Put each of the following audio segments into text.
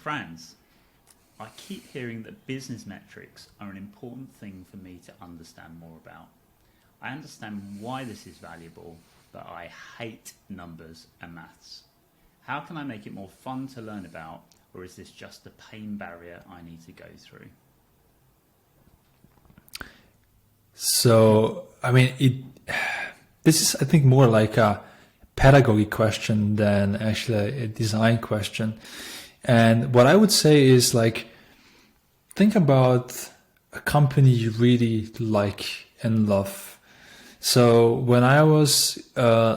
Franz, I keep hearing that business metrics are an important thing for me to understand more about. I understand why this is valuable, but I hate numbers and maths. How can I make it more fun to learn about, or is this just a pain barrier I need to go through? So, I mean, this is, I think, more like a pedagogy question than actually a design question. And what I would say is, like, think about a company you really like and love. So when I was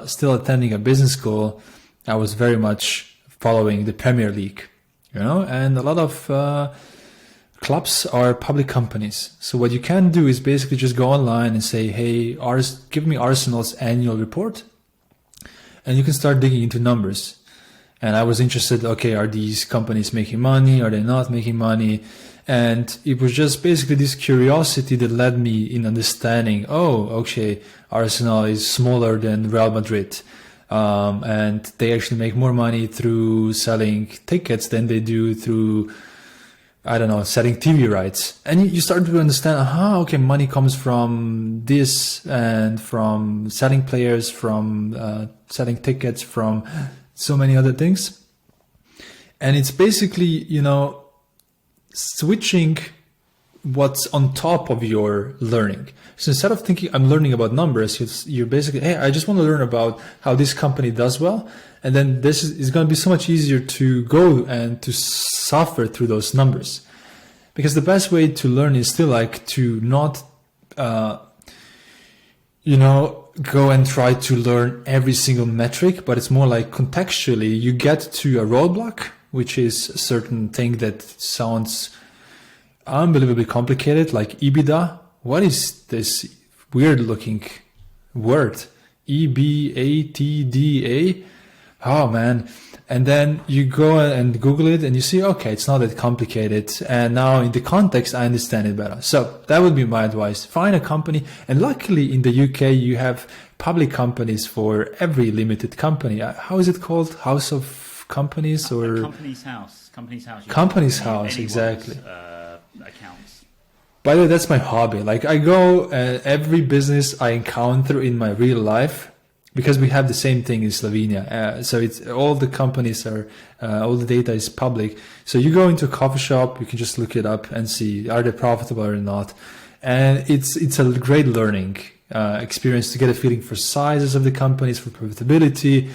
still attending a business school, I was very much following the Premier League, and a lot of clubs are public companies. So what you can do is basically just go online and say, hey, give me Arsenal's annual report. And you can start digging into numbers. And I was interested, okay, are these companies making money? Are they not making money? And it was just basically this curiosity that led me in understanding, okay, Arsenal is smaller than Real Madrid. And they actually make more money through selling tickets than they do through, selling TV rights. And you start to understand, okay, money comes from this and from selling players, from selling tickets, from so many other things. And it's basically, switching what's on top of your learning. So instead of thinking I'm learning about numbers, you're basically, hey, I just want to learn about how this company does well. And then this is going to be so much easier to go and to suffer through those numbers. Because the best way to learn is still like to not, go and try to learn every single metric, but it's more like contextually you get to a roadblock, which is a certain thing that sounds unbelievably complicated, like EBITDA. What is this weird looking word? EBITDA? Oh man. And then you go and Google it and you see, okay, it's not that complicated. And now in the context, I understand it better. So that would be my advice. Find a company. And luckily in the UK, you have public companies for every limited company. How is it called? House of Companies or? Company's House. Company's House. Company's House, exactly. Accounts. By the way, that's my hobby. Like I go every business I encounter in my real life, because we have the same thing in Slovenia. So it's all the companies are, all the data is public. So you go into a coffee shop, you can just look it up and see, are they profitable or not? And it's a great learning experience to get a feeling for sizes of the companies, for profitability.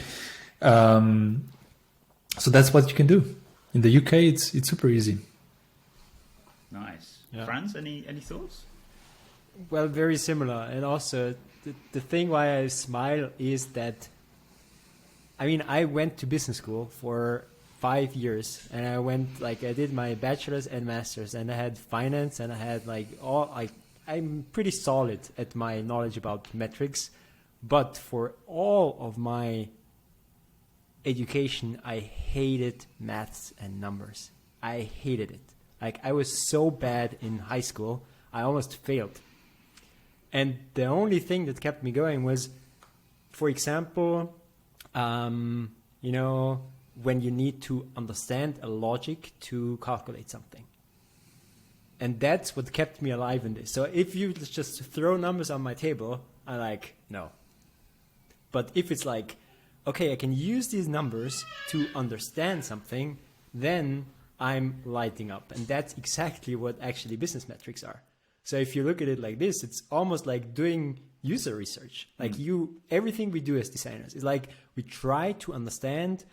So that's what you can do. In the UK, it's super easy. Nice. Yeah. Franz, any thoughts? Well, very similar. And also the thing why I smile is that, I went to business school for 5 years, and I did my bachelor's and master's, and I had finance, and I had I'm pretty solid at my knowledge about metrics, but for all of my education, I hated maths and numbers. I hated it. I was so bad in high school, I almost failed. And the only thing that kept me going was, for example, when you need to understand a logic to calculate something. And that's what kept me alive in this. So if you just throw numbers on my table, I'm like, no. But if it's like, okay, I can use these numbers to understand something, then I'm lighting up. And that's exactly what actually business metrics are. So if you look at it like this, it's almost like doing user research. Everything we do as designers is like we try to understand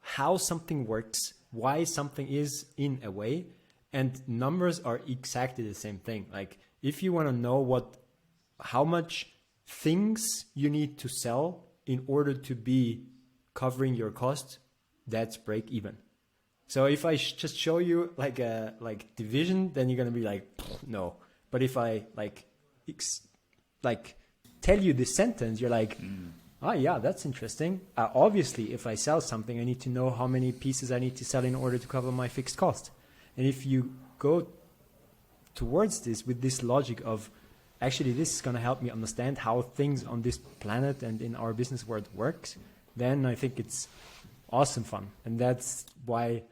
how something works, why something is in a way, and numbers are exactly the same thing. Like if you want to know how much things you need to sell in order to be covering your cost, that's break even. So if I just show you like division, then you're going to be like, no. But if I tell you this sentence, you're like, yeah, that's interesting. Obviously, if I sell something, I need to know how many pieces I need to sell in order to cover my fixed cost. And if you go towards this with this logic of, actually, this is going to help me understand how things on this planet and in our business world works, then I think it's awesome fun. And that's why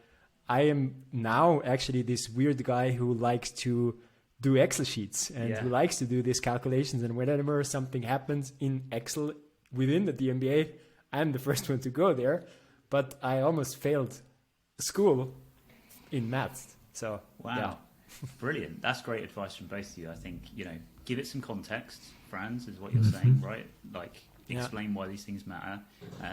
I am now actually this weird guy who likes to do Excel sheets and who likes to do these calculations. And whenever something happens in Excel within the d.MBA, I'm the first one to go there. But I almost failed school in maths. So, wow. Brilliant. That's great advice from both of you. I think, give it some context, Franz, is what you're saying, right? Like, explain why these things matter.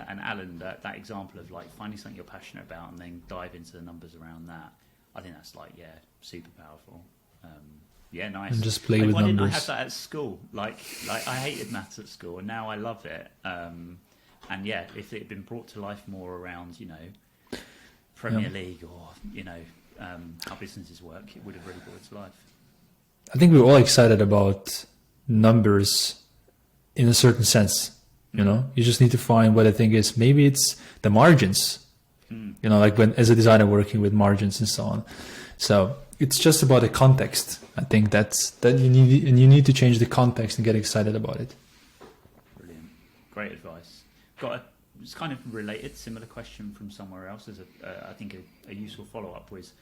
And Alen, that example of like finding something you're passionate about and then dive into the numbers around that, I think that's like, super powerful. Nice. And just play with why numbers. Why didn't I have that at school? Like I hated maths at school and now I love it. If it had been brought to life more around, Premier League or, how businesses work, it would have really brought it to life. I think we're all excited about numbers in a certain sense. You just need to find what I think is, maybe it's the margins, like when as a designer working with margins and so on. So it's just about the context. I think that you need to change the context and get excited about it. Brilliant. Great advice. It's kind of related, similar question from somewhere else as I think a useful follow-up was,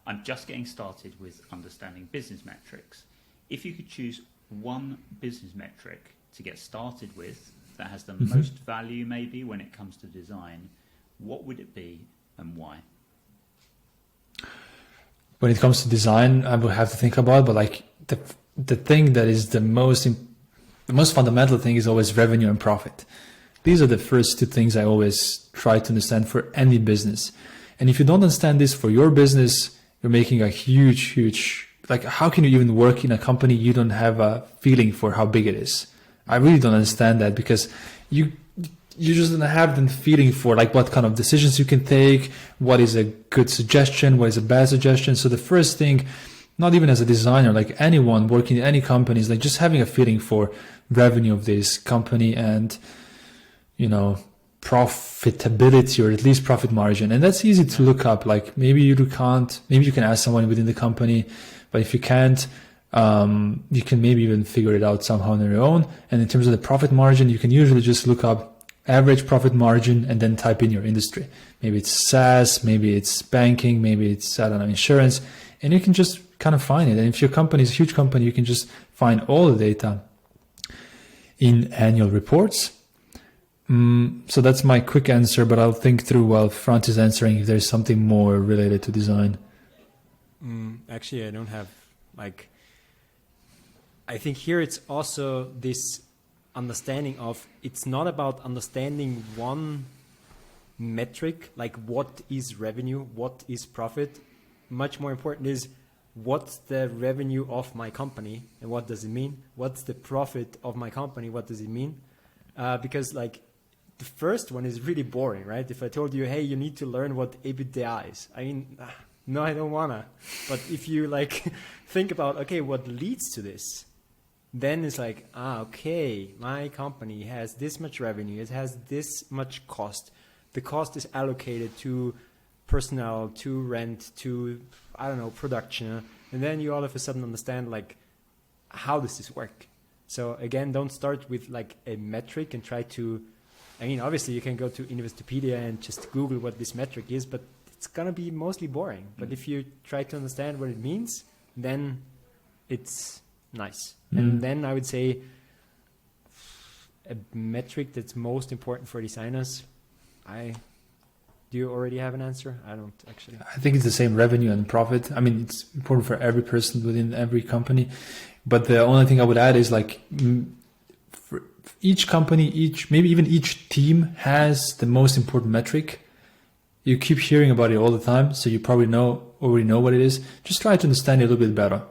I'm just getting started with understanding business metrics. If you could choose one business metric to get started with that has the most value maybe when it comes to design, what would it be and why? When it comes to design, I would have to think about, but like the thing that is the most fundamental thing is always revenue and profit. These are the first two things I always try to understand for any business. And if you don't understand this for your business, you're making a huge, like how can you even work in a company you don't have a feeling for how big it is? I really don't understand that, because you just don't have the feeling for like what kind of decisions you can take, what is a good suggestion, what is a bad suggestion. So the first thing, not even as a designer, like anyone working in any company, is like just having a feeling for revenue of this company and, profitability, or at least profit margin. And that's easy to look up. Like maybe you can ask someone within the company, but if you can't, you can maybe even figure it out somehow on your own. And in terms of the profit margin, you can usually just look up average profit margin and then type in your industry. Maybe it's SaaS, maybe it's banking, maybe it's, insurance, and you can just kind of find it. And if your company is a huge company, you can just find all the data in annual reports. So that's my quick answer, but I'll think through while Franz is answering if there's something more related to design. Actually, I don't have I think here it's also this understanding of, it's not about understanding one metric, like what is revenue, what is profit. Much more important is, what's the revenue of my company and what does it mean? What's the profit of my company? What does it mean? Because the first one is really boring, right? If I told you, hey, you need to learn what EBITDA is, no, I don't wanna. But if you think about, okay, what leads to this? Then it's okay, my company has this much revenue, it has this much cost. The cost is allocated to personnel, to rent, to, production. And then you all of a sudden understand, how does this work? So again, don't start with a metric and try to, obviously you can go to Investopedia and just Google what this metric is, but it's going to be mostly boring. But if you try to understand what it means, then it's nice. And then I would say a metric that's most important for designers. Do you already have an answer? I don't actually. I think it's the same, revenue and profit. It's important for every person within every company. But the only thing I would add is for each company, maybe even each team has the most important metric. You keep hearing about it all the time, so you probably already know what it is. Just try to understand it a little bit better.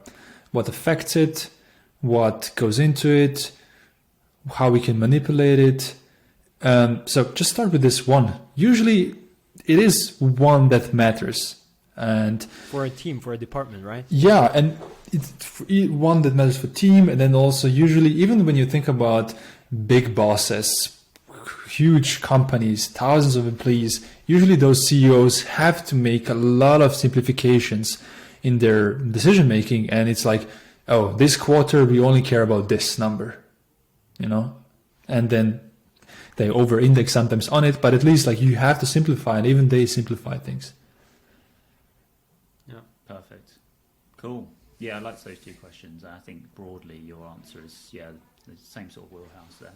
What affects it, what goes into it, how we can manipulate it. So just start with this one. Usually it is one that matters. And for a team, for a department, right? Yeah, and it's one that matters for team. And then also usually, even when you think about big bosses, huge companies, thousands of employees, usually those CEOs have to make a lot of simplifications in their decision making. And it's this quarter we only care about this number, and then they over index sometimes on it, but at least you have to simplify, and even they simplify things. Yeah. Perfect. Cool. Yeah, I like those two questions. I think broadly your answer is, the same sort of wheelhouse there.